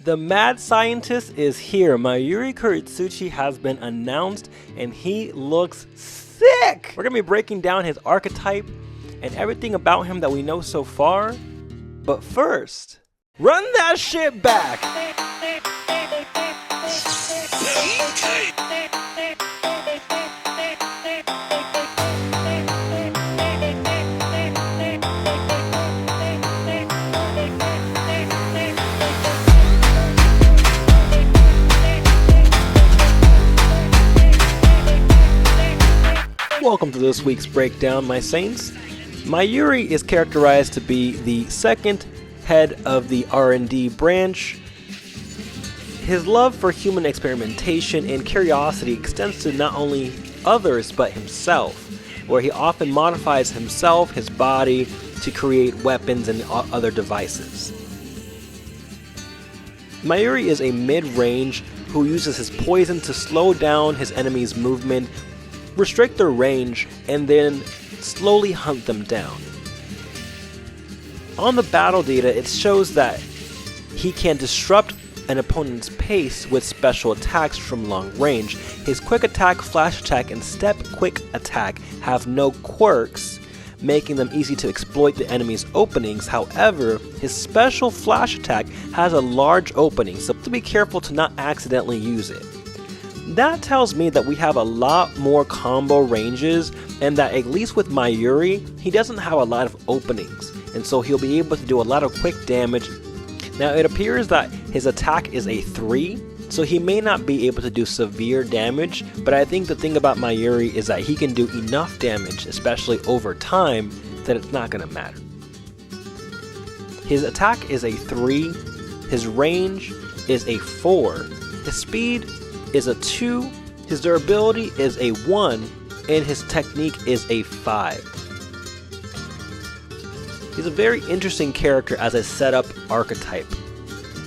The mad scientist is here. Mayuri Kuritsuchi has been announced and he looks sick! We're gonna be breaking down his archetype and everything about him that we know so far. But first, run that shit back! Welcome to this week's breakdown, my saints. Mayuri is characterized to be the second head of the R&D branch. His love for human experimentation and curiosity extends to not only others but himself, where he often modifies himself, his body, to create weapons and other devices. Mayuri is a mid-range who uses his poison to slow down his enemy's movement, restrict their range, and then slowly hunt them down. On the battle data, it shows that he can disrupt an opponent's pace with special attacks from long range. His quick attack, flash attack, and step quick attack have no quirks, making them easy to exploit the enemy's openings. However, his special flash attack has a large opening, so to be careful to not accidentally use it. That tells me that we have a lot more combo ranges, and that at least with Mayuri, he doesn't have a lot of openings, and so he'll be able to do a lot of quick damage. Now it appears that his attack is a 3, so he may not be able to do severe damage, but I think the thing about Mayuri is that he can do enough damage, especially over time, that it's not going to matter. His attack is a 3, his range is a 4, his speed is a 2, his durability is a 1, and his technique is a 5. He's a very interesting character as a setup archetype,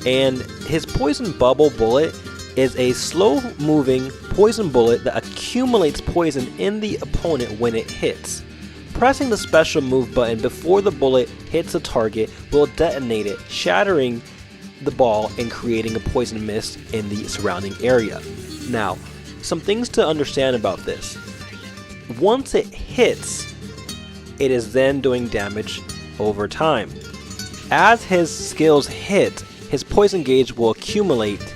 and his poison bubble bullet is a slow moving poison bullet that accumulates poison in the opponent when it hits. Pressing the special move button before the bullet hits a target will detonate it, shattering the ball and creating a poison mist in the surrounding area. Now, some things to understand about this. Once it hits, it is then doing damage over time. As his skills hit, his poison gauge will accumulate.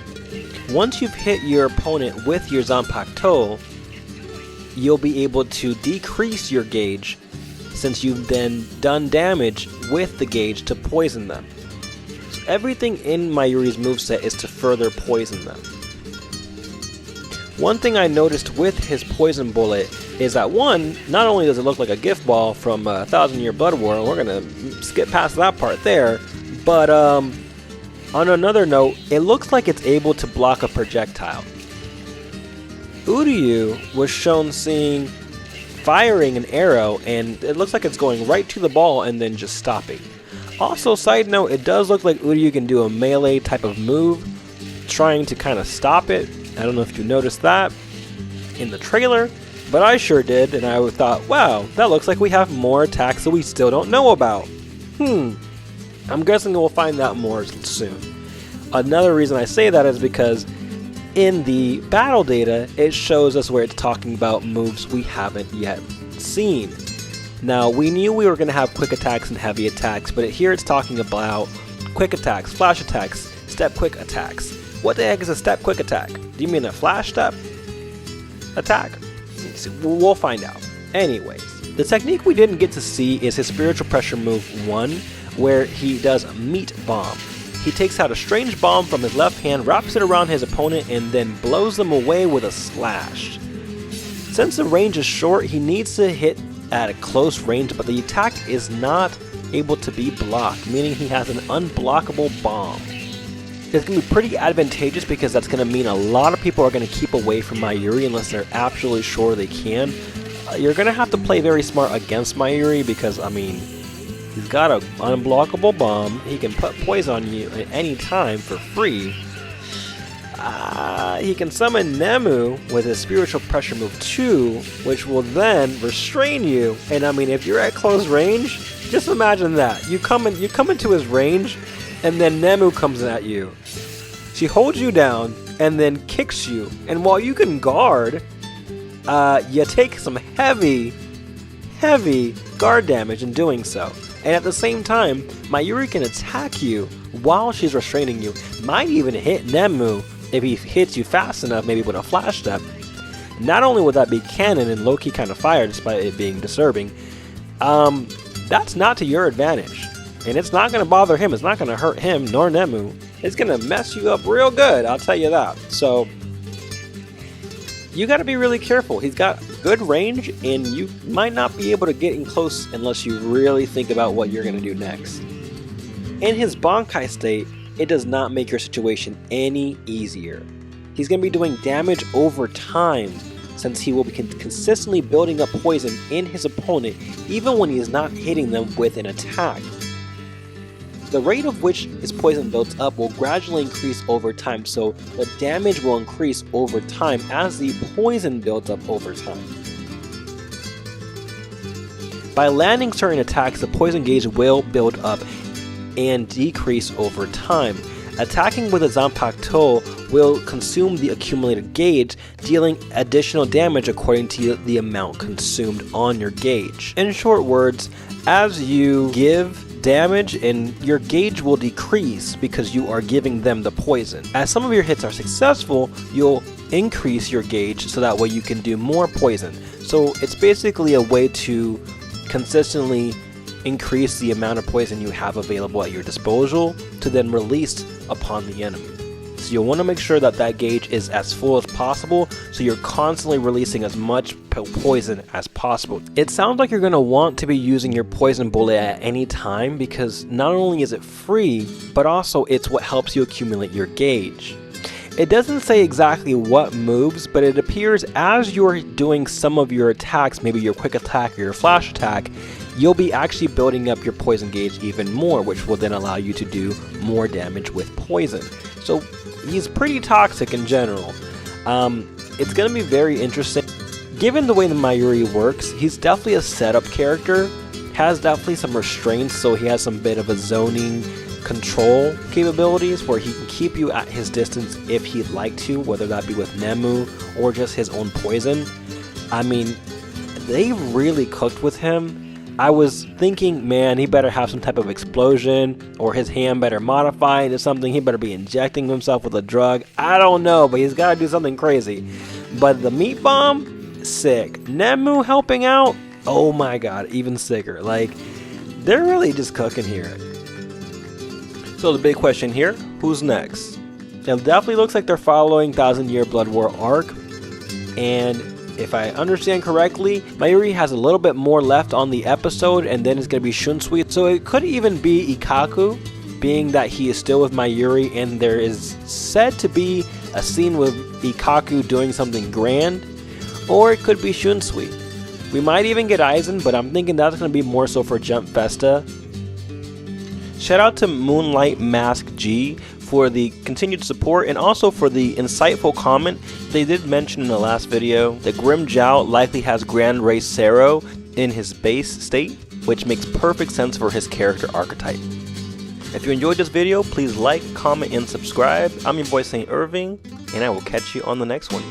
Once you've hit your opponent with your Zanpakuto, you'll be able to decrease your gauge since you've then done damage with the gauge to poison them. So everything in Mayuri's moveset is to further poison them. One thing I noticed with his poison bullet is that one, not only does it look like a gift ball from 1,000 Year Blood War, and we're gonna skip past that part there, but on another note, it looks like it's able to block a projectile. Uryu was shown firing an arrow, and it looks like it's going right to the ball and then just stopping. Also, side note, it does look like Uryu can do a melee type of move, trying to kind of stop it. I don't know if you noticed that in the trailer, but I sure did, and I thought, wow, that looks like we have more attacks that we still don't know about. I'm guessing we'll find out more soon. Another reason I say that is because in the battle data, it shows us where it's talking about moves we haven't yet seen. Now, we knew we were going to have quick attacks and heavy attacks, but here it's talking about quick attacks, flash attacks, step quick attacks. What the heck is a step quick attack? Do you mean a flash step attack? We'll find out. Anyways, the technique we didn't get to see is his spiritual pressure move 1, where he does a meat bomb. He takes out a strange bomb from his left hand, wraps it around his opponent, and then blows them away with a slash. Since the range is short, he needs to hit at a close range, but the attack is not able to be blocked, meaning he has an unblockable bomb. It's going to be pretty advantageous because that's going to mean a lot of people are going to keep away from Mayuri unless they're absolutely sure they can. You're going to have to play very smart against Mayuri because, I mean, he's got an unblockable bomb. He can put poison on you at any time for free. He can summon Nemu with his spiritual pressure move 2, which will then restrain you. And I mean, if you're at close range, just imagine that. You come into his range, and then Nemu comes at you. She holds you down and then kicks you. And while you can guard, you take some heavy guard damage in doing so. And at the same time, Mayuri can attack you while she's restraining you. Might even hit Nemu if he hits you fast enough, maybe with a flash step. Not only would that be canon and low-key kind of fire despite it being disturbing, that's not to your advantage. And it's not going to bother him, it's not going to hurt him nor Nemu. It's going to mess you up real good, I'll tell you that. So, you got to be really careful. He's got good range, and you might not be able to get in close unless you really think about what you're going to do next. In his Bankai state, it does not make your situation any easier. He's going to be doing damage over time, since he will be consistently building up poison in his opponent even when he is not hitting them with an attack. The rate of which his poison builds up will gradually increase over time, so the damage will increase over time as the poison builds up over time. By landing certain attacks, the poison gauge will build up and decrease over time. Attacking with a Zanpakuto will consume the accumulated gauge, dealing additional damage according to the amount consumed on your gauge. In short words, as you give damage, and your gauge will decrease because you are giving them the poison. As some of your hits are successful, you'll increase your gauge so that way you can do more poison. So it's basically a way to consistently increase the amount of poison you have available at your disposal to then release upon the enemy. So you'll want to make sure that that gauge is as full as possible, so you're constantly releasing as much poison as possible. It sounds like you're going to want to be using your poison bullet at any time, because not only is it free, but also it's what helps you accumulate your gauge. It doesn't say exactly what moves, but it appears as you're doing some of your attacks, maybe your quick attack or your flash attack, you'll be actually building up your poison gauge even more, which will then allow you to do more damage with poison. So he's pretty toxic in general. It's going to be very interesting. Given the way the Mayuri works, he's definitely a setup character, has definitely some restraints, so he has some bit of a zoning control capabilities where he can keep you at his distance if he'd like to, whether that be with Nemu or just his own poison. I mean, they really cooked with him. I was thinking, man, he better have some type of explosion, or his hand better modify into something. He better be injecting himself with a drug. I don't know, but he's got to do something crazy. But the meat bomb, sick. Nemu helping out, oh my god, even sicker. Like, they're really just cooking here. So the big question here, who's next? It definitely looks like they're following 1000 Year Blood War arc, and if I understand correctly, Mayuri has a little bit more left on the episode, and then it's going to be Shunsui. So it could even be Ikkaku, being that he is still with Mayuri, and there is said to be a scene with Ikkaku doing something grand, or it could be Shunsui. We might even get Aizen, but I'm thinking that's going to be more so for Jump Festa. Shout out to Moonlight Mask G for the continued support, and also for the insightful comment. They did mention in the last video that Grim Jiao likely has Grand Race Sero in his base state, which makes perfect sense for his character archetype. If you enjoyed this video, please like, comment, and subscribe. I'm your boy Saint Irving, and I will catch you on the next one.